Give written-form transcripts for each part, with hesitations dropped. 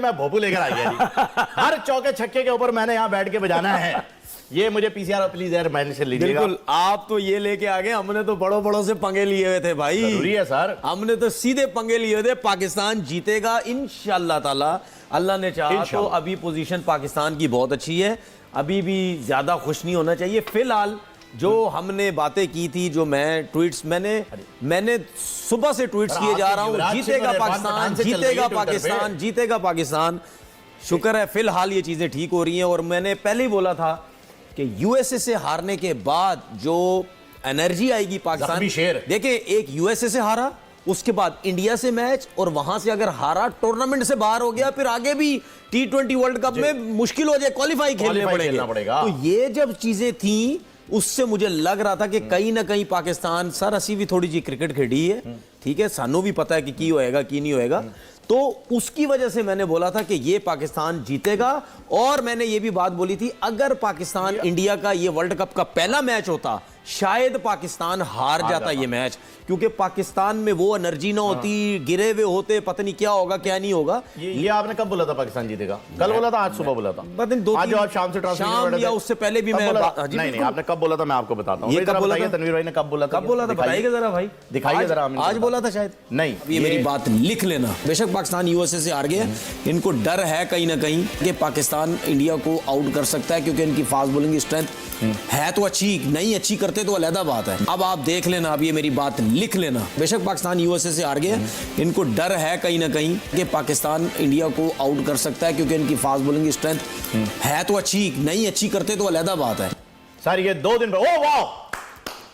मैं भोपू लेकर आ गया जी। हर चौके छक्के के ऊपर मैंने यहाँ बैठ के बजाना है। ये मुझे पीसीआर प्लीज यार मैनेज कर लीजिएगा। बिल्कुल, आप तो ये लेके आ गए, हमने तो बड़ों बड़ों से पंगे लिए हुए थे भाई। जरूरी है सर, हमने तो सीधे पंगे लिए हुए थे। पाकिस्तान जीतेगा इंशाअल्लाह ताला, अल्लाह ने चाहा तो। अभी पोजीशन पाकिस्तान की बहुत अच्छी है, अभी भी ज्यादा खुश नहीं होना चाहिए। फिलहाल जो हमने बातें की थी, जो मैं ट्वीट्स मैंने सुबह से ट्वीट्स किए जा रहा हूं, जीतेगा पाकिस्तान, जीतेगा पाकिस्तान, जीतेगा पाकिस्तान। शुक्र है फिलहाल ये चीजें ठीक हो रही हैं। और मैंने पहले ही बोला था कि यूएसए से हारने के बाद जो एनर्जी आएगी पाकिस्तान, देखिए एक यूएसए से हारा, उसके बाद इंडिया से मैच, और वहां से अगर हारा टूर्नामेंट से बाहर हो गया, फिर आगे भी T20 वर्ल्ड कप में मुश्किल हो जाए, क्वालिफाई खेलने पड़ेगा। तो ये जब चीजें थी, उससे मुझे लग रहा था कि कहीं ना कहीं पाकिस्तान, सर असी भी थोड़ी जी क्रिकेट खेड़ी है, ठीक है, सानू भी पता है कि होएगा की नहीं होएगा, तो उसकी वजह से मैंने बोला था कि ये पाकिस्तान जीतेगा। और मैंने ये भी बात बोली थी, अगर पाकिस्तान इंडिया का ये वर्ल्ड कप का पहला मैच होता, शायद पाकिस्तान हार जाता ये मैच, क्योंकि पाकिस्तान में वो एनर्जी ना होती, गिरे हुए होते, पता नहीं क्या होगा क्या नहीं होगा। ये आपने कब बोला था पाकिस्तान जीतेगा? कल बोला था, आज सुबह बोला था, पता नहीं, आज आप शाम से शाम या उससे पहले भी मैं नहीं, आपने कब बोला था मैं आपको बताता हूँ। तनवीर भाई ने कब बोला था? बताइए जरा भाई, दिखाइए जरा। आज बोला था शायद, नहीं, ये मेरी बात लिख लेना। बेशक पाकिस्तान यूएसए से हार गए, इनको डर है कहीं ना कहीं कि पाकिस्तान इंडिया को आउट कर सकता है, क्योंकि इनकी फास्ट बॉलिंग स्ट्रेंथ है तो अच्छी, नहीं अच्छी करते तो अलग बात है। अब आप देख लेना, अब ये मेरी बात लिख लेना। बेशक पाकिस्तान यूएसए से हार गए, इनको डर है कहीं ना कहीं कि पाकिस्तान इंडिया को आउट कर सकता है, क्योंकि इनकी फास्ट बॉलिंग स्ट्रेंथ है तो अच्छी, नहीं अच्छी करते तो अलग बात है। सर ये 2 दिन ओ वाह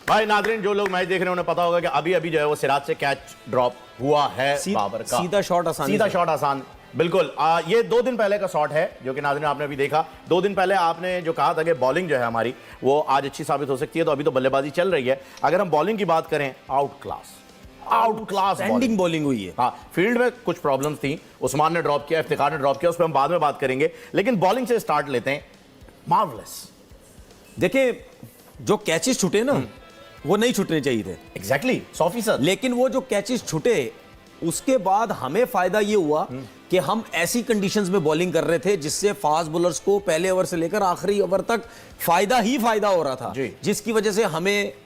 भाई, नाज़रीन जो लोग मैच देख रहे हैं उन्हें पता होगा कि अभी अभी जो है वो सिराज से कैच ड्रॉप हुआ है बाबर का, सीधा शॉट आसान, बिल्कुल। ये 2 दिन पहले का शॉट है, जो कि नाज़रीन आपने अभी देखा। 2 दिन पहले आपने जो कहा था कि बॉलिंग जो है हमारी वो आज अच्छी साबित हो सकती है, तो अभी तो बल्लेबाजी चल रही है। अगर हम बॉलिंग की बात करें, आउट क्लास एंडिंग बॉलिंग हुई है। हाँ, फील्ड में कुछ प्रॉब्लम्स थी, उस्मान ने ड्रॉप किया, इफ्तिखार ने ड्रॉप किया, उस पर हम बाद में बात करेंगे, लेकिन बॉलिंग से स्टार्ट लेते हैं। मार्वलस। देखिए जो कैचेस छूटे ना, वो नहीं छूटने चाहिए थे। एग्जैक्टली 100%। लेकिन वो जो कैचेस छूटे, उसके बाद हमें फायदा ये हुआ कि हम ऐसी कंडीशंस में बॉलिंग कर रहे थे जिससे फास्ट बॉलर्स को पहले ओवर से लेकर आखिरी ओवर तक फायदा ही फायदा हो रहा था, जिसकी वजह से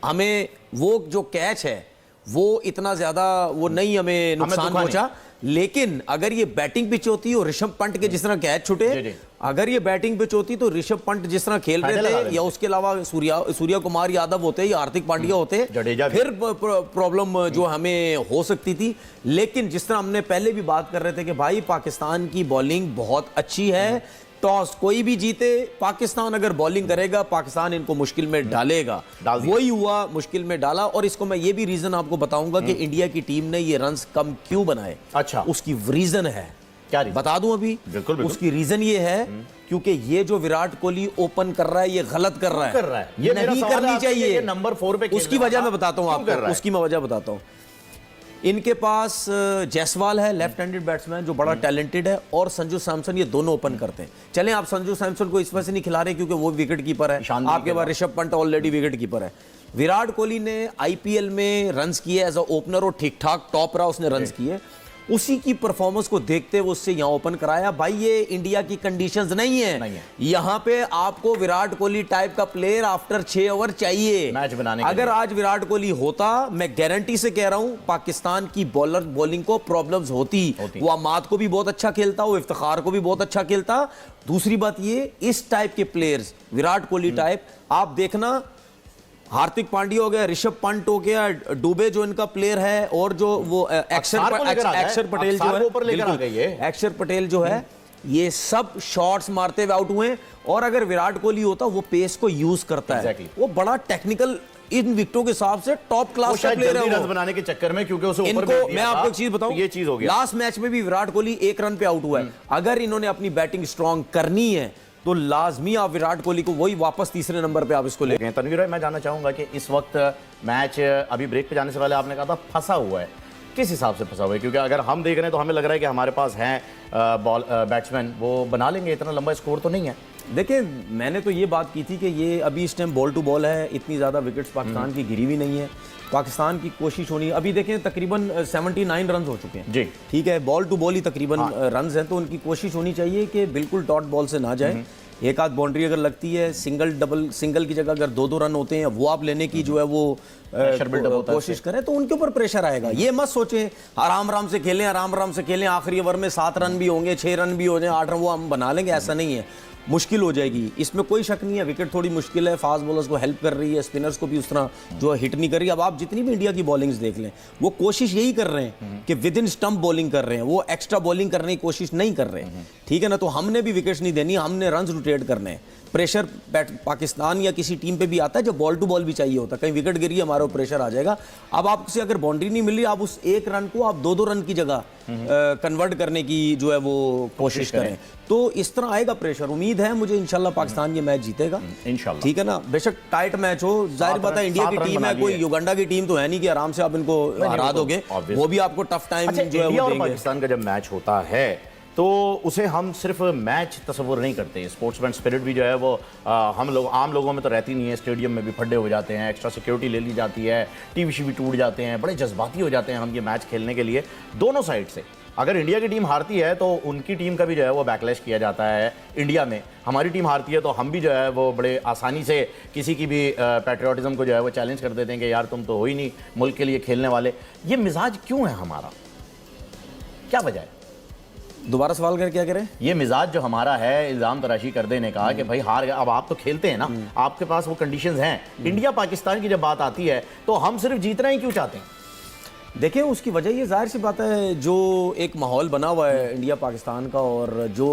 हमें वो जो कैच है वो इतना ज्यादा वो नहीं हमें नुकसान पहुंचा। लेकिन अगर ये बैटिंग पिच होती और ऋषभ पंत के जिस तरह कैच छूटे, अगर ये बैटिंग पिच होती तो ऋषभ पंत जिस तरह खेल रहे थे, या उसके अलावा सूर्या कुमार यादव होते या हार्दिक पांड्या होते, फिर प्रॉब्लम जो हमें हो सकती थी। लेकिन जिस तरह हमने पहले भी बात कर रहे थे कि भाई पाकिस्तान की बॉलिंग बहुत अच्छी है, टॉस कोई भी जीते, पाकिस्तान अगर बॉलिंग करेगा, पाकिस्तान इनको मुश्किल में डालेगा, वही हुआ, मुश्किल में डाला। और इसको मैं ये भी रीजन आपको बताऊंगा कि इंडिया की टीम ने ये रन्स कम क्यों बनाए। अच्छा, उसकी रीजन है, क्या बता दूं अभी? बिल्कुल। उसकी रीजन ये है क्योंकि ये जो विराट कोहली ओपन कर रहा है, ये गलत कर रहा है, ये नहीं करनी चाहिए। नंबर 4 पे उसकी वजह मैं बताता हूं आपको, उसकी मैं वजह बताता हूं। इनके पास जायसवाल है, लेफ्ट हैंडेड बैट्समैन जो बड़ा टैलेंटेड है, और संजू सैमसन, ये दोनों ओपन करते हैं। चलें आप संजू सैमसन को इस वजह से नहीं खिला रहे क्योंकि वो विकेट कीपर है, आपके पास Rishabh Pant already wicket keeper है। विराट कोहली ने आईपीएल में रन्स किए एज अ ओपनर और ठीक ठाक टॉप रहा, उसने रन्स किए, उसी की परफॉर्मेंस को देखते हुए उससे यहां ओपन कराया। भाई ये इंडिया की कंडीशंस नहीं है, यहां पे आपको विराट कोहली टाइप का प्लेयर आफ्टर 6 ओवर चाहिए मैच बनाने। अगर आज विराट कोहली होता, मैं गारंटी से कह रहा हूं, पाकिस्तान की बॉलिंग को प्रॉब्लम्स होती। वो अमाद को भी बहुत अच्छा खेलता, वो इफ्तिखार को भी बहुत अच्छा खेलता। दूसरी बात ये, इस टाइप के प्लेयर्स, विराट कोहली टाइप, आप देखना हार्दिक पांड्या हो गया, ऋषभ पंत हो गया, डुबे जो इनका प्लेयर है, और जो वो अक्षर पटेल जो है, अक्षर पटेल जो है, ये सब शॉट्स मारते हुए आउट हुए। और अगर विराट कोहली होता, वो पेस को यूज करता है, वो बड़ा टेक्निकल, इन विकेटों के हिसाब से टॉप क्लास का प्लेयर है, रन बनाने के चक्कर में, क्योंकि उसे ऊपर में मैं आपको एक चीज बताऊं, ये चीज हो गया। लास्ट मैच में भी विराट कोहली 1 रन पे आउट हुआ है। अगर इन्होंने अपनी बैटिंग स्ट्रांग करनी है तो लाजमी आप विराट कोहली को वही वापस तीसरे नंबर पे आप इसको ले गए। तनवीर भाई, मैं जानना चाहूंगा कि इस वक्त मैच अभी ब्रेक पे जाने से पहले आपने कहा था फंसा हुआ है, किस हिसाब से फंसा हुआ है? क्योंकि अगर हम देख रहे हैं तो हमें लग रहा है कि हमारे पास हैं बॉल बैट्समैन, वो बना लेंगे, इतना लंबा स्कोर तो नहीं है। देखिए, मैंने तो ये बात की थी कि ये अभी इस टाइम बॉल टू बॉल है, इतनी ज़्यादा विकेट्स पाकिस्तान की गिरी हुई नहीं है। पाकिस्तान की कोशिश होनी, अभी देखें तकरीबन 79 रन हो चुके हैं जी, ठीक है, बॉल टू बॉल ही तकरीबन रन हैं, तो उनकी कोशिश होनी चाहिए कि बिल्कुल डॉट बॉल से ना जाए। एक आध बाउंड्री अगर लगती है, सिंगल डबल, सिंगल की जगह अगर 2-2 रन होते हैं, वो आप लेने की जो है वो कोशिश करें, तो उनके ऊपर प्रेशर आएगा। ये मत सोचें आराम आराम से खेलें, आराम आराम से खेलें, आखिरी ओवर में 7 रन भी होंगे, 6 रन भी हो जाए, 8 रन वो हम बना लेंगे, ऐसा नहीं है। मुश्किल हो जाएगी, इसमें कोई शक नहीं है। विकेट थोड़ी मुश्किल है, फास्ट बॉलर्स को हेल्प कर रही है, स्पिनर्स को भी उस तरह जो है हिट नहीं कर रही। अब आप जितनी भी इंडिया की बॉलिंग्स देख लें, वो कोशिश यही कर रहे हैं कि विद इन स्टंप बॉलिंग कर रहे हैं, वो एक्स्ट्रा बॉलिंग करने की कोशिश नहीं कर रहे हैं, ठीक है ना। तो हमने भी विकेट्स नहीं देनी, हमने रन रोटेट करने हैं। प्रेशर पाकिस्तान या किसी टीम पे भी आता है जब बॉल टू बॉल भी चाहिए होता है, कहीं विकेट गिरी हमारा प्रेशर आ जाएगा। अब आपसे अगर बाउंड्री नहीं मिल रही, आप उस 1 रन को आप 2-2 रन की जगह कन्वर्ट करने की जो है वो कोशिश करें, तो इस तरह आएगा प्रेशर। उम्मीद है मुझे इंशाल्लाह पाकिस्तान ये मैच जीतेगा इंशाल्लाह, ठीक है ना। बेशक टाइट मैच हो, जाहिर बात है इंडिया की टीम है, कोई युगांडा की टीम तो है नहीं कि आराम से आप इनको हरा दोगे, वो भी आपको टफ टाइम जो है वो देंगे। पाकिस्तान का जब मैच होता है तो उसे हम सिर्फ मैच तस्वुर नहीं करते, स्पोर्ट्समैन स्पिरिट भी जो है वो हम लोग आम लोगों में तो रहती नहीं है। स्टेडियम में भी फड्डे हो जाते हैं, एक्स्ट्रा सिक्योरिटी ले ली जाती है, टीवी भी टूट जाते हैं, बड़े जज्बाती हो जाते हैं हम ये मैच खेलने के लिए दोनों साइड से। अगर इंडिया की टीम हारती है तो उनकी टीम का भी जो है वो बैकलैश किया जाता है इंडिया में, हमारी टीम हारती है तो हम भी जो है वो बड़े आसानी से किसी की भी पैट्रियोटिज्म को जो है वो चैलेंज कर देते हैं कि यार तुम तो हो ही नहीं मुल्क के लिए खेलने वाले। ये मिजाज क्यों है हमारा, क्या वजह है? दोबारा सवाल कर क्या करें? ये मिजाज जो हमारा है इल्जाम तराशी कर देने का कि भाई हार गया, अब आप तो खेलते हैं ना, आपके पास वो कंडीशंस हैं। इंडिया पाकिस्तान की जब बात आती है तो हम सिर्फ जीतना ही क्यों चाहते हैं? देखिए, उसकी वजह ये जाहिर सी बात है, जो एक माहौल बना हुआ है इंडिया पाकिस्तान का, और जो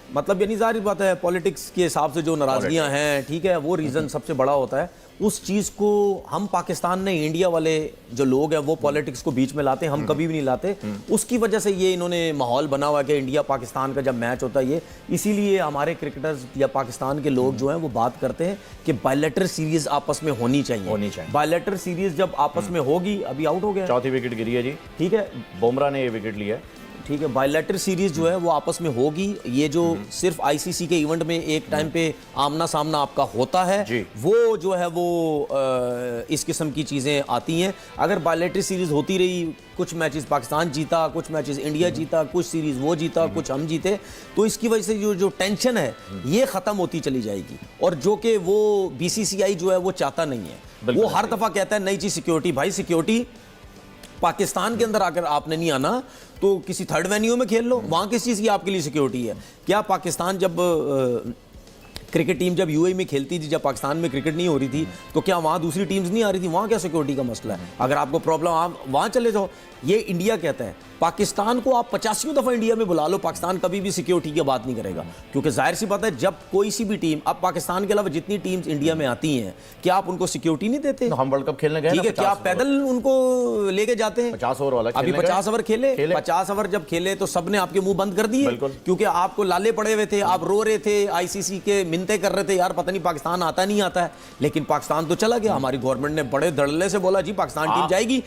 मतलब यानी जाहिर बात है पॉलिटिक्स के हिसाब से जो नाराजगियां हैं, ठीक है, वो रीज़न सबसे बड़ा होता है। उस चीज़ को हम पाकिस्तान ने, इंडिया वाले जो लोग हैं वो पॉलिटिक्स को बीच में लाते हैं, हम कभी भी नहीं लाते। उसकी वजह से ये इन्होंने माहौल बना हुआ है कि इंडिया पाकिस्तान का जब मैच होता है ये, इसीलिए हमारे क्रिकेटर्स या पाकिस्तान के लोग जो हैं वो बात करते हैं कि बायलैटरल सीरीज आपस में होनी चाहिए। बायलैटरल सीरीज जब आपस में होगी, अभी आउट हो गया, चौथी विकेट गिरी है जी, ठीक है, बुमराह ने ये विकेट लिया, ठीक है, बायलैटरल सीरीज जो है वो आपस में होगी। ये जो सिर्फ आईसीसी के इवेंट में एक टाइम पे आमना सामना आपका होता है, वो जो है वो इस किस्म की चीज़ें आती हैं। अगर बायलैटरल सीरीज होती रही, कुछ मैचेस पाकिस्तान जीता, कुछ मैचेस इंडिया जीता, कुछ सीरीज वो जीता, कुछ हम जीते, तो इसकी वजह से जो टेंशन है ये ख़त्म होती चली जाएगी, और जो कि वो बीसीसीआई जो है वो चाहता नहीं है। वो हर दफ़ा कहता है नई चीज़ सिक्योरिटी, भाई सिक्योरिटी पाकिस्तान के अंदर आकर आपने नहीं आना तो किसी थर्ड वेन्यू में खेल लो, वहां किस चीज़ की आपके लिए सिक्योरिटी है? क्या पाकिस्तान जब क्रिकेट टीम जब यूएई में खेलती थी, जब पाकिस्तान में क्रिकेट नहीं हो रही थी, तो क्या वहाँ दूसरी टीम्स नहीं आ रही थी? वहाँ क्या सिक्योरिटी का मसला है? अगर आपको प्रॉब्लम, आप वहाँ चले जाओ। ये इंडिया कहता है पाकिस्तान को आप 50 दफ़ा इंडिया में बुला लो, पाकिस्तान कभी भी सिक्योरिटी की बात नहीं करेगा, क्योंकि जाहिर सी बात है जब कोई सी भी टीम, अब पाकिस्तान के अलावा जितनी टीम्स इंडिया में आती हैं, क्या आप उनको सिक्योरिटी नहीं देते? हम वर्ल्ड कप खेलने गए, ठीक है, क्या आप पैदल उनको लेके जाते हैं? 50 ओवर वाला, अभी 50 ओवर खेले, 50 ओवर जब खेले तो सबने आपके मुंह बंद कर दिए, क्योंकि आपको लाले पड़े हुए थे, आप रो रहे थे, आईसीसी के मिन्नतें कर रहे थे, यार पता नहीं पाकिस्तान आता नहीं आता है, लेकिन पाकिस्तान तो चला गया। हमारी गवर्नमेंट ने बड़े धड़ल्ले से बोला जी पाकिस्तान टीम जाएगी,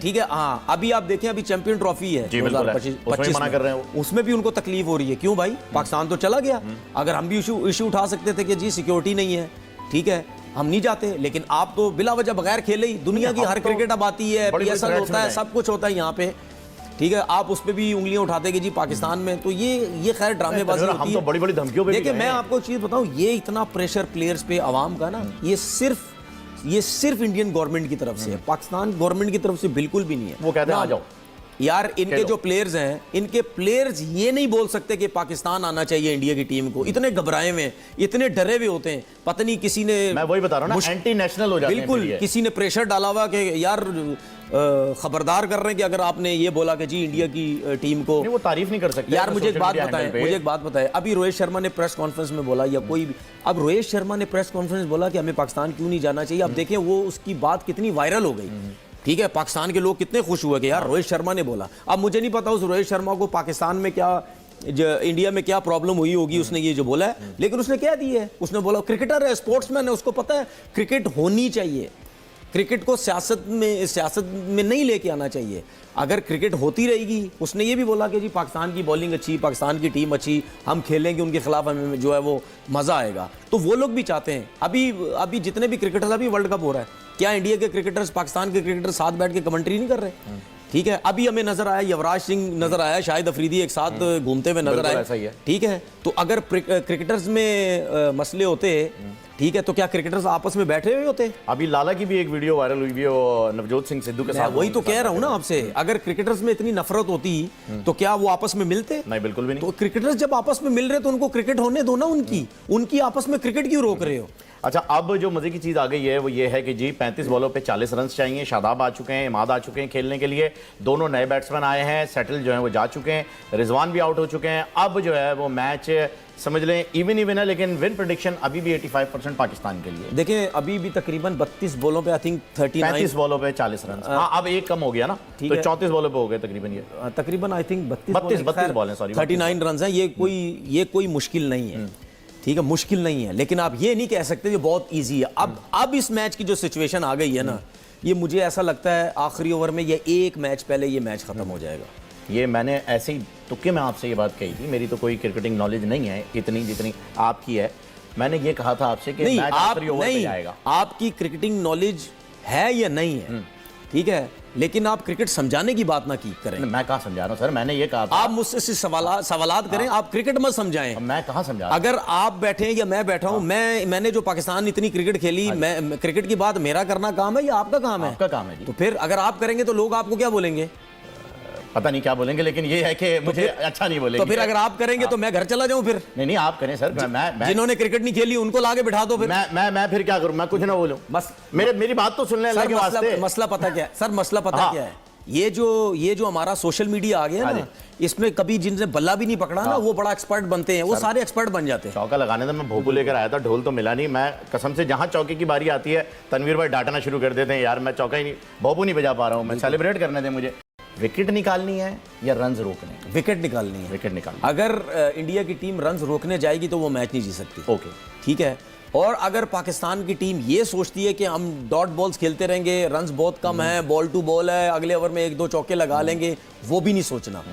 ठीक है। हाँ, अभी आप देखें, अभी चैंपियन ट्रॉफी है 2025 मना कर रहे हैं, उसमें भी उनको तकलीफ हो रही है। क्यों भाई? पाकिस्तान तो चला गया। अगर हम भी इशू उठा सकते थे कि जी सिक्योरिटी नहीं है, ठीक है, हम नहीं जाते, लेकिन आप तो बिला वजह बगैर खेले ही, दुनिया की हर क्रिकेट अब आती है, पीएसएल होता है, सब कुछ होता है यहाँ पे, ठीक है, आप उस पर भी उंगलियां उठाते कि जी पाकिस्तान में, तो ये खैर ड्रामेबाजी होती है। तो बड़ी-बड़ी धमकियों पे भी देखिए, मैं आपको चीज बताऊं, ये इतना प्रेशर प्लेयर्स पे, आवाम का ना, ये सिर्फ इंडियन गवर्नमेंट की तरफ से है, पाकिस्तान गवर्नमेंट की तरफ से बिल्कुल भी नहीं है। वो कहते हैं आ जाओ यार, इनके जो प्लेयर्स हैं, इनके प्लेयर्स ये नहीं बोल सकते कि पाकिस्तान आना चाहिए इंडिया की टीम को, इतने घबराए हुए, इतने डरे हुए होते हैं, पता नहीं किसी ने, मैं वही बता रहा हूं ना, एंटी नेशनल हो जाते हैं, बिल्कुल किसी ने प्रेशर डाला हुआ कि यार खबरदार कर रहे हैं कि अगर आपने ये बोला कि जी इंडिया की टीम को, वो तारीफ नहीं कर सकते। यार मुझे एक बात बताएं, अभी रोहित शर्मा ने प्रेस कॉन्फ्रेंस में बोला, या कोई भी, अब रोहित शर्मा ने प्रेस कॉन्फ्रेंस बोला कि हमें पाकिस्तान क्यों नहीं जाना चाहिए। अब देखें वो उसकी बात कितनी वायरल हो गई, ठीक है, पाकिस्तान के लोग कितने खुश हुए कि यार रोहित शर्मा ने बोला। अब मुझे नहीं पता उस रोहित शर्मा को पाकिस्तान में क्या, इंडिया में क्या प्रॉब्लम हुई होगी, उसने ये जो बोला है, लेकिन उसने क्या दी है, उसने बोला क्रिकेटर है, स्पोर्ट्समैन है, उसको पता है क्रिकेट होनी चाहिए, क्रिकेट को सियासत में नहीं लेके आना चाहिए। अगर क्रिकेट होती रहेगी, उसने ये भी बोला कि जी पाकिस्तान की बॉलिंग अच्छी, पाकिस्तान की टीम अच्छी, हम खेलेंगे उनके खिलाफ, हमें जो है वो मज़ा आएगा। तो वो लोग भी चाहते हैं। अभी जितने भी क्रिकेटर्स, अभी वर्ल्ड कप हो रहा है, क्या इंडिया के क्रिकेटर्स पाकिस्तान के क्रिकेटर्स साथ बैठ के कमेंट्री नहीं कर रहे? ठीक है, अभी हमें नजर आया युवराज सिंह नजर आया, शाहिद अफरीदी एक साथ घूमते हुए नजर बिल्कुल ऐसा ही आए। है। ठीक है, तो अगर क्रिकेटर्स में मसले होते, ठीक है, तो क्या क्रिकेटर्स आपस में बैठे हुए होते? अभी लाला की भी एक वीडियो वायरल हुई है, वो नवजोत सिंह सिद्धू के मैं साथ। वही तो कह रहा हूँ ना आपसे, अगर क्रिकेटर्स में इतनी नफरत होती तो क्या वो आपस में मिलते? नहीं, बिल्कुल भी नहीं। तो क्रिकेटर्स जब आपस में मिल रहे तो उनको क्रिकेट होने दो ना, उनकी आपस में क्रिकेट क्यों रोक रहे हो? अच्छा, अब जो मजे की चीज आ गई है वो ये है कि जी 35 बॉलों पे 40 रन चाहिए। शादाब आ चुके हैं, इमाद आ चुके हैं खेलने के लिए, दोनों नए बैट्समैन आए हैं, सेटल जो है वो जा चुके हैं, रिजवान भी आउट हो चुके हैं। अब जो है वो मैच समझ लें इवन है, लेकिन विन प्रेडिक्शन अभी भी 85% पाकिस्तान के लिए। देखिए अभी भी तकरीबन 32 बॉलों पे आई थिंक 35 बॉलों पे 40 रन। हाँ, अब एक कम हो गया ना, तो 34 बॉलों पे हो गए तकरीबन। ये तकरीबन आई थिंक 32 बॉल हैं, सॉरी 39 रन हैं। ये कोई मुश्किल नहीं है, ठीक है, मुश्किल नहीं है, लेकिन आप ये नहीं कह सकते ये बहुत इजी है। अब इस मैच की जो सिचुएशन आ गई है ना, ये मुझे ऐसा लगता है आखिरी ओवर में ये एक मैच पहले ये मैच खत्म हो जाएगा। ये मैंने ऐसे ही तुक्के में आपसे ये बात कही थी, मेरी तो कोई क्रिकेटिंग नॉलेज नहीं है इतनी जितनी आपकी है। मैंने ये कहा था आपसे कि मैच आखिरी ओवर पे जाएगा। आपकी क्रिकेटिंग नॉलेज है या नहीं है, ठीक है, लेकिन आप क्रिकेट समझाने की बात ना की करें। मैं कहाँ समझा रहा हूँ सर, मैंने ये कहा था आप मुझसे सवालात करें, आप क्रिकेट मत समझाएं। मैं कहाँ समझा रहा हूं? अगर आप बैठे हैं या मैं बैठा हूं, मैंने जो पाकिस्तान इतनी क्रिकेट खेली, मैं क्रिकेट की बात मेरा करना काम है या आपका काम है? आपका काम है जी। तो फिर अगर आप करेंगे तो लोग आपको क्या बोलेंगे? पता नहीं क्या बोलेंगे, लेकिन ये है कि मुझे अच्छा नहीं बोलेंगे। तो फिर अगर आप करेंगे तो मैं घर चला जाऊं फिर? नहीं, आप करें सर। मैं जिन्होंने क्रिकेट नहीं खेली उनको लाके बिठा दो फिर। मैं फिर क्या करूं? मैं कुछ ना बोलूं, बस मेरी बात तो सुनने अल्लाह के वास्ते। मसला पता क्या है सर, मसला पता क्या है? ये जो हमारा सोशल मीडिया आ गया ना, इसमें कभी जिनसे बल्ला भी नहीं पकड़ा ना, वो बड़ा एक्सपर्ट बनते हैं, वो सारे एक्सपर्ट बन जाते हैं। चौका लगाने तो मैं भोपू लेकर आया था, ढोल तो मिला नहीं। मैं कसम से जहां चौके की बारी आती है तनवीर भाई डांटना शुरू कर देते हैं, यार मैं चौका ही नहीं, भोपू नहीं बजा पा रहा हूं, मैं सेलिब्रेट करने दे मुझे। विकेट निकालनी है या रन्स रोकने? विकेट निकालनी है। विकेट निकालनी। अगर इंडिया की टीम रन्स रोकने जाएगी तो वो मैच नहीं जीत सकती। ओके, ठीक है। और अगर पाकिस्तान की टीम ये सोचती है कि हम डॉट बॉल्स खेलते रहेंगे, रन्स बहुत कम है, बॉल टू बॉल है, अगले ओवर में 1-2 चौके लगा लेंगे, वो भी नहीं सोचना।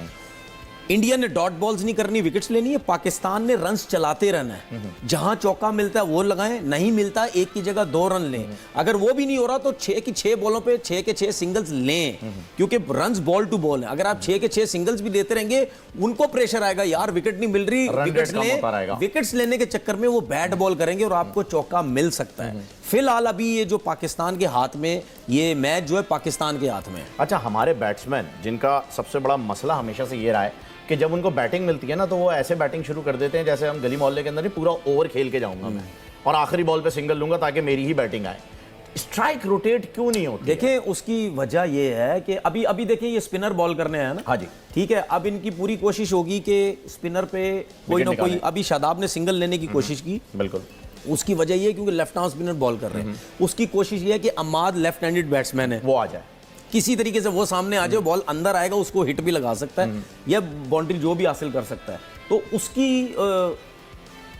इंडिया ने डॉट बॉल्स नहीं करनी, विकेट्स लेनी है। पाकिस्तान ने रन्स चलाते रहना है, जहां चौका मिलता है वो लगाएं, नहीं मिलता एक की जगह 2 रन लें। अगर वो भी नहीं हो रहा तो 6 की 6 बॉलों पे 6 के 6 सिंगल्स लें, क्योंकि रन्स बॉल टू बॉल है। अगर आप 6 के 6 सिंगल्स भी लेते रहेंगे, उनको प्रेशर आएगा, यार विकेट नहीं मिल रही, विकेट्स लें। विकेट्स लेने के चक्कर में वो बैट बॉल करेंगे और आपको चौका मिल सकता है। फिलहाल अभी ये जो पाकिस्तान के हाथ में, ये मैच जो है पाकिस्तान के हाथ में। अच्छा, हमारे बैट्समैन जिनका सबसे बड़ा मसला हमेशा से ये रहा है कि जब उनको बैटिंग मिलती है ना, तो वो ऐसे बैटिंग शुरू कर देते हैं जैसे हम गली मोहल्ले के अंदर नहीं, पूरा ओवर खेल के जाऊंगा मैं और आखिरी बॉल पे सिंगल लूंगा ताकि मेरी ही बैटिंग आए। स्ट्राइक रोटेट क्यों नहीं होती? देखें उसकी वजह ये है कि अभी देखें ये स्पिनर बॉल करने आया ना। हाँ जी, ठीक है। अब इनकी पूरी कोशिश होगी कि स्पिनर पे कोई ना कोई, अभी शादाब ने सिंगल लेने की कोशिश की, बिल्कुल। उसकी वजह ये है क्योंकि लेफ्ट आर्म स्पिनर बॉल कर रहे हैं। उसकी कोशिश ये है कि अमाद लेफ्ट हैंडेड बैट्समैन है, वो आ जाए, किसी तरीके से वो सामने आ जाए, बॉल अंदर आएगा, उसको हिट भी लगा सकता है या बाउंड्री जो भी हासिल कर सकता है। तो उसकी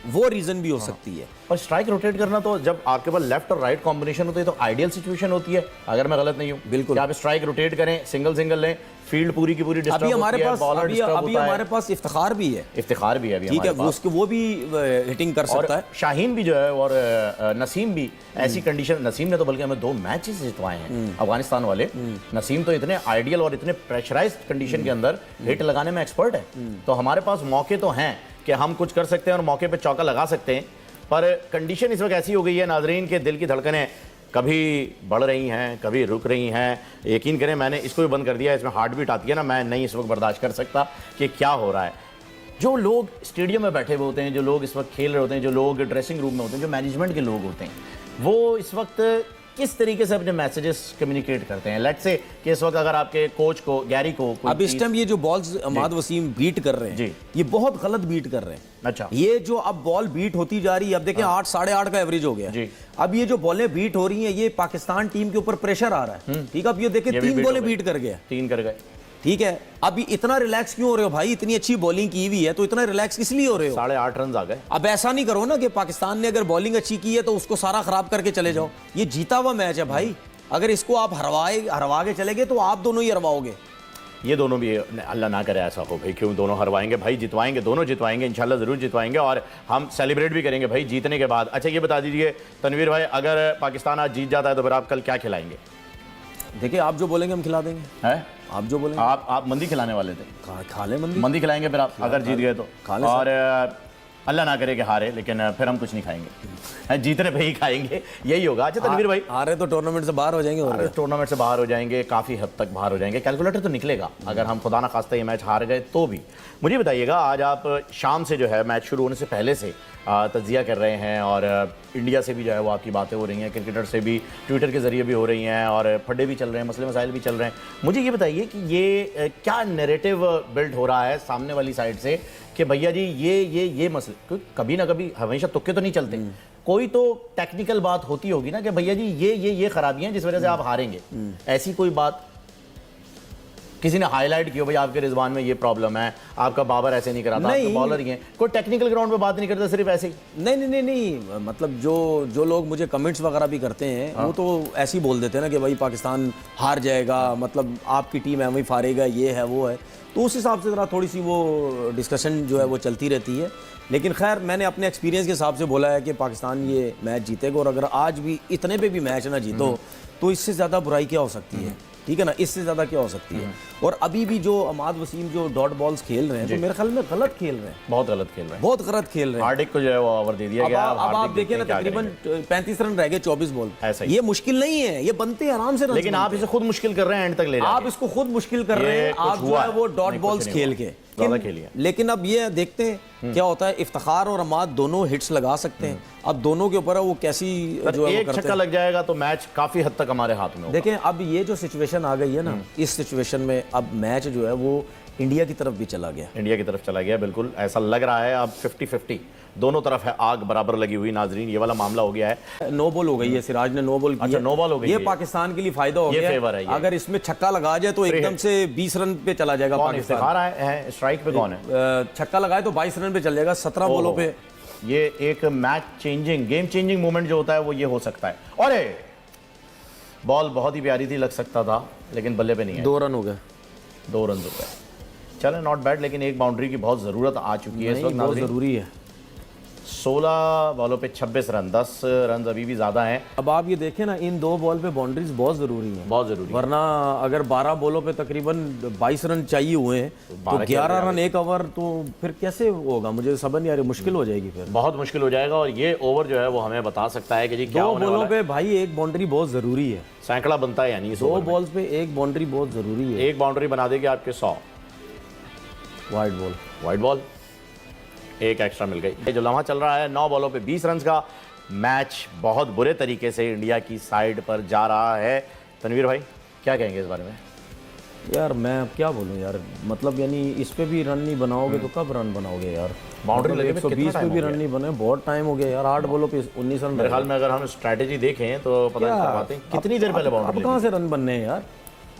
वो रीजन भी हो सकती है। और स्ट्राइक रोटेट करना तो जब आपके पास लेफ्ट और राइट कॉम्बिनेशन होती है तो आइडियल सिचुएशन होती है, अगर मैं गलत नहीं हूं। बिल्कुल, आप स्ट्राइक रोटेट करें, सिंगल लें, फील्ड पूरी की पूरी डिस्टर्ब अभी हमारे होती है, पास बॉलर डिस्टर्ब होता है। अभी हमारे पास इफ्तिखार भी है, इफ्तिखार भी है अभी ठीक है, हमारे पास। वो भी हिटिंग कर सकता है। शाहीन भी जो है और नसीम भी ऐसी कंडीशन, नसीम ने तो बल्कि हमें 2 मैचेस जितवाए हैं अफगानिस्तान वाले। नसीम तो इतने आइडियल और इतने प्रेशराइज्ड कंडीशन के अंदर हिट लगाने में एक्सपर्ट है। तो हमारे पास मौके तो हैं कि हम कुछ कर सकते हैं और मौके पे चौका लगा सकते हैं, पर कंडीशन इस वक्त ऐसी हो गई है नाजरीन के दिल की धड़कनें कभी बढ़ रही हैं, कभी रुक रही हैं। यकीन करें मैंने इसको भी बंद कर दिया है, इसमें हार्ट बीट आती है ना, मैं नहीं इस वक्त बर्दाश्त कर सकता कि क्या हो रहा है। जो लोग स्टेडियम में बैठे हुए होते हैं, जो लोग इस वक्त खेल रहे होते हैं, जो लोग ड्रेसिंग रूम में होते हैं, जो मैनेजमेंट के लोग होते हैं, वो इस वक्त किस तरीके से अपने मैसेजेस कम्युनिकेट करते हैं? लेट्स से कि इस वक्त अगर आपके कोच को, गैरी को, अब इस टाइम ये जो बॉल्स अमाद वसीम बीट कर रहे हैं, ये बहुत गलत बीट कर रहे हैं। अच्छा, ये जो अब बॉल बीट होती जा रही है, अब देखिए 8 साढ़े 8 का एवरेज हो गया जी। अब ये जो बॉलें बीट हो रही हैं, ये पाकिस्तान टीम के ऊपर प्रेशर आ रहा है। ठीक है, अब ये देखिए 3 बॉलें बीट कर गया, 3 कर गए। ठीक है, अभी इतना रिलैक्स क्यों हो रहे हो भाई? इतनी अच्छी बॉलिंग की हुई है तो इतना रिलैक्स किस लिए हो रहे हो? 8.5 रन आ गए। अब ऐसा नहीं करो ना कि पाकिस्तान ने अगर बॉलिंग अच्छी की है तो उसको सारा खराब करके चले जाओ। ये जीता हुआ मैच है भाई, अगर इसको आप हरवा के चले गए तो आप दोनों ही हरवाओगे। ये दोनों भी अल्लाह ना करे ऐसा हो भाई, क्यों दोनों हरवाएंगे भाई, जितवाएंगे, दोनों जितवाएंगे इंशाल्लाह, ज़रूर जितवाएंगे और हम सेलिब्रेट भी करेंगे भाई जीतने के बाद। अच्छा ये बता दीजिए तनवीर भाई, अगर पाकिस्तान आज जीत जाता है तो फिर आप कल क्या खिलाएंगे? देखिए आप जो बोलेंगे हम खिला देंगे। हैं? आप जो बोलेंगे। आप मंदी खिलाने वाले थे? खा ले मंदी। मंदी खिलाएंगे फिर आप अगर जीत गए तो? खा ले और अल्लाह ना करे कि हारे, लेकिन फिर हम कुछ नहीं खाएंगे, जीतने पे ही खाएंगे, यही होगा। अच्छा तनवीर भाई, हारे तो टूर्नामेंट से बाहर हो जाएंगे। और टूर्नामेंट से बाहर हो जाएंगे, काफ़ी हद तक बाहर हो जाएंगे, कैलकुलेटर तो निकलेगा अगर हम खुदा ना खास्ता ये मैच हार गए तो भी। मुझे बताइएगा, आज आप शाम से जो है मैच शुरू होने से पहले से तज्जिया कर रहे हैं और इंडिया से भी जो है वो आपकी बातें हो रही हैं, क्रिकेटर से भी ट्विटर के ज़रिए भी हो रही हैं और फड्डे भी चल रहे हैं, मसले मसाइल भी चल रहे हैं। मुझे ये बताइए कि ये क्या नैरेटिव बिल्ड हो रहा है सामने वाली साइड से कि भैया जी ये मसले, क्योंकि कभी ना कभी हमेशा तुक्के तो नहीं चलते, कोई तो टेक्निकल बात होती होगी ना कि भैया जी ये खराबियां हैं जिस वजह से आप हारेंगे। ऐसी कोई बात किसी ने हाईलाइट किया भाई आपके रिजवान में ये प्रॉब्लम है, आपका बाबर ऐसे नहीं कराता, आपका बॉलर ही है, कोई टेक्निकल ग्राउंड पे बात नहीं करता, सिर्फ ऐसे ही? नहीं, मतलब जो लोग मुझे कमेंट्स वगैरह भी करते हैं वो तो ऐसे ही बोल देते हैं ना कि भाई पाकिस्तान हार जाएगा, मतलब आपकी टीम है वही हारेगा, ये है वो है, तो उस हिसाब से ज़रा थोड़ी सी वो डिस्कशन जो है वो चलती रहती है। लेकिन खैर मैंने अपने एक्सपीरियंस के हिसाब से बोला है कि पाकिस्तान ये मैच जीतेगा, और अगर आज भी इतने पे भी मैच ना जीतो तो इससे ज़्यादा बुराई क्या हो सकती है, ठीक है ना, इससे ज़्यादा क्या हो सकती है। और अभी भी जो अमाद वसीम जो डॉट बॉल्स खेल रहे हैं तो मेरे ख्याल में गलत खेल रहे हैं, बहुत गलत खेल रहे हैं, बहुत गलत खेल रहे हैं। हार्दिक को जो है वो ओवर दे दिया गया। अब आप देखिए ना, तकरीबन 35 रन रह गए 24 बॉल, ऐसा ही। ये मुश्किल नहीं है, ये बनते हैं आराम से रन, लेकिन आप इसे खुद मुश्किल कर रहे हैं, एंड तक ले रहे हैं, आप इसको खुद मुश्किल कर रहे हैं, आप जो है वो डॉट बॉल्स खेल के ज़्यादा खेलिए। लेकिन अब ये देखते हैं क्या होता है। इफ्तिखार और अमाद दोनों हिट्स लगा सकते हैं, अब दोनों के ऊपर है वो कैसी जो है एक छक्का लग जाएगा तो मैच काफी हद तक हमारे हाथ में होगा। देखें अब ये जो सिचुएशन आ गई है ना, इस सिचुएशन में अब मैच जो है वो इंडिया की तरफ भी चला गया, इंडिया की तरफ चला गया, बिल्कुल ऐसा लग रहा है। अब 50-50 दोनों तरफ है, आग बराबर लगी हुई। नाजरीन ये वाला मामला हो गया है, नो बॉल हो गई है, सिराज ने नो बॉल की। अच्छा नो बॉल हो गई, ये पाकिस्तान के लिए फायदा हो गया, फेवर है ये। अगर इसमें छक्का लगा जाए तो एकदम से 20 रन पे चला जाएगा पाकिस्तान। है स्ट्राइक पे कौन है? छक्का लगाए तो 22 रन पे चल जाएगा 17 बॉलों पे। ये एक match changing, game changing moment जो होता है वो ये हो सकता है। अरे बॉल बहुत ही प्यारी थी, लग सकता था, लेकिन बल्ले पे नहीं है। 2 रन हो गए, 2 रन हो गए, चले नॉट बैड, लेकिन एक बाउंड्री की बहुत ज़रूरत आ चुकी है इस वक्त। बहुत ज़रूरी है। 16 बॉलों पे 26 रन, 10 रन अभी भी ज़्यादा हैं। अब आप ये देखें ना, इन 2 बॉल पे बाउंड्रीज बहुत ज़रूरी हैं, बहुत ज़रूरी, वरना अगर 12 बॉलों पे तकरीबन 22 रन चाहिए हुए हैं तो 11 रन एक ओवर, तो फिर कैसे होगा? मुझे समझ नहीं आ रही, मुश्किल हो जाएगी, फिर बहुत मुश्किल हो जाएगा। और ये ओवर जो है वो हमें बता सकता है कि जी क्या होने वाला है। 2 बॉलों पे भाई एक बाउंड्री बहुत ज़रूरी है, सैकड़ा बनता है, यानी 2 बॉल्स पे एक बाउंड्री बहुत ज़रूरी है। एक बाउंड्री बना देगी आपके 100। वाइड बॉल एक एक्स्ट्रा मिल गई। ये जो लम्हा चल रहा है 9 बॉलों पे 20 रन का, मैच बहुत बुरे तरीके से इंडिया की साइड पर जा रहा है। तनवीर भाई क्या कहेंगे इस बारे में? यार मैं अब क्या बोलूं यार, मतलब यानी इस पे भी रन नहीं बनाओगे तो कब रन बनाओगे यार? बाउंड्री मतलब लगे 120 पे भी रन नहीं बने, बहुत टाइम हो गया यार। 8 बॉलों पे 19 रन। मेरे ख्याल में अगर हम स्ट्रैटेजी देखें तो पता नहीं कर पाते कितनी देर पहले बाउंड्री। अब कहाँ से रन बनने हैं यार,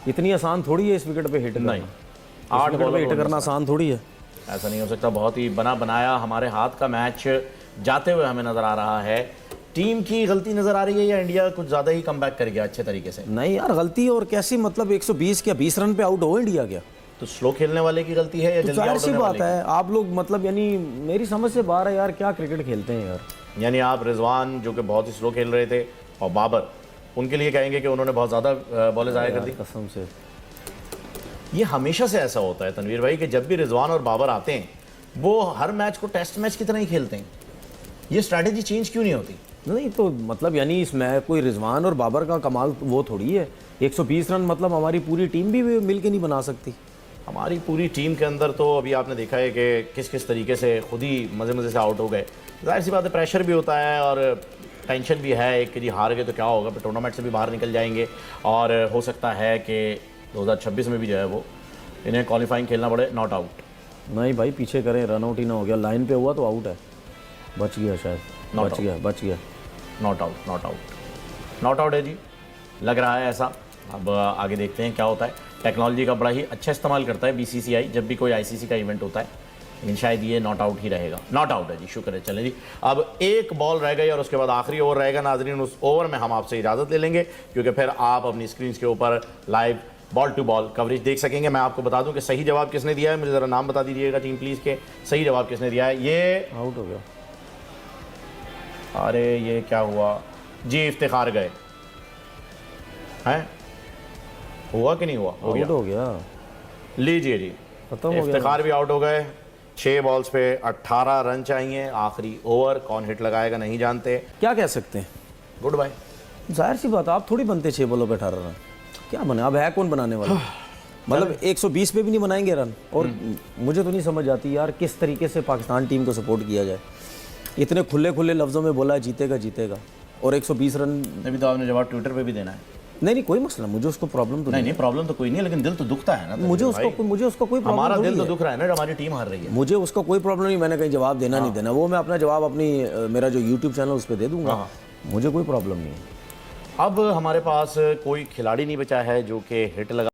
इतनी आसान थोड़ी है इस विकेट पे हिट करना। नहीं, 8 विकेट पे हिट करना आसान थोड़ी है, ऐसा नहीं हो सकता। बहुत ही बना बनाया हमारे हाथ का मैच जाते हुए हमें नजर आ रहा है। टीम की गलती नजर आ रही है या इंडिया कुछ ज्यादा ही कमबैक कर गया अच्छे तरीके से? नहीं यार गलती और कैसी, मतलब 120 क्या 20 रन पे आउट हो इंडिया क्या? तो स्लो खेलने वाले की गलती है या जल्दी आउट होने वाले की? बात है, आप लोग मतलब यानी मेरी समझ से बाहर है यार, क्या क्रिकेट खेलते हैं यार। यानी आप रिजवान जो कि बहुत ही स्लो खेल रहे थे और बाबर, उनके लिए कहेंगे कि उन्होंने बहुत ज्यादा बॉलें ज़ाया कर दी? कसम से ये हमेशा से ऐसा होता है तनवीर भाई कि जब भी रिजवान और बाबर आते हैं वो हर मैच को टेस्ट मैच की तरह ही खेलते हैं। ये स्ट्रैटेजी चेंज क्यों नहीं होती? नहीं तो मतलब यानी इसमें कोई रिजवान और बाबर का कमाल वो थोड़ी है। 120 रन मतलब हमारी पूरी टीम भी मिल के नहीं बना सकती। हमारी पूरी टीम के अंदर तो अभी आपने देखा है कि किस किस तरीके से खुद ही मज़े से आउट हो गए। जाहिर सी बात है, प्रेशर भी होता है और टेंशन भी है एक कि जी हार गए तो क्या होगा, फिर टूर्नामेंट से भी बाहर निकल जाएंगे और हो सकता है कि 2026 में भी जो है वो इन्हें क्वालिफाइंग खेलना पड़े नॉट आउट। नहीं भाई पीछे करें, रन आउट ही ना हो गया, लाइन पे हुआ तो आउट है, बच गया शायद, बच गया नॉट आउट है जी, लग रहा है ऐसा। अब आगे देखते हैं क्या होता है। टेक्नोलॉजी का बड़ा ही अच्छा इस्तेमाल करता है बीसीसीआई जब भी कोई आईसीसी का इवेंट होता है। लेकिन शायद ये नॉट आउट ही रहेगा। नॉट आउट है जी, शुक्र है। चलें जी, अब एक बॉल रह गई और उसके बाद आखिरी ओवर रहेगा नाजरीन। उस ओवर में हम आपसे इजाज़त ले लेंगे क्योंकि फिर आप अपनी स्क्रीन के ऊपर live ball to ball coverage देख सकेंगे। मैं आपको बता दूं कि सही जवाब किसने दिया है, मुझे ज़रा नाम बता दीजिएगा टीम प्लीज़ के सही जवाब किसने दिया है। ये आउट हो गया। अरे ये क्या हुआ जी, इफ्तिखार गए हैं, हुआ कि नहीं हुआ? हो गया, आउट हो गया। लीजिए जी, खत्म हो गया। इफ्तिखार भी आउट हो गए। 6 बॉल्स पे 18 रन चाहिए। आखिरी ओवर कौन हिट लगाएगा नहीं जानते। क्या कह सकते हैं, गुड बाय। जाहिर सी बात, आप थोड़ी बनते 6 बॉलों पे 18 रन, क्या बने? अब है कौन बनाने वाला? मतलब 120 पे भी नहीं बनाएंगे रन। और मुझे तो नहीं समझ आती यार किस तरीके से पाकिस्तान टीम को सपोर्ट किया जाए। इतने खुले खुले लफ्ज़ों में बोला है जीतेगा जीतेगा, और 120 रन। अभी तो आपने जवाब ट्विटर पे भी देना है। नहीं कोई मसला, मुझे उसको प्रॉब्लम तो नहीं प्रॉब्लम तो कोई नहीं है, लेकिन दिल तो दुखता है ना। मुझे उसका कोई प्रॉब्लम हमारा थोड़ी दिल तो है। दुख रहा है ना, हमारी टीम हार रही है। मुझे उसका कोई प्रॉब्लम नहीं, मैंने कहीं जवाब देना नहीं देना, वो मैं अपना जवाब अपनी मेरा जो यूट्यूब चैनल उस पर दे दूंगा। मुझे कोई प्रॉब्लम नहीं है। अब हमारे पास कोई खिलाड़ी नहीं बचा है जो कि हिट लगा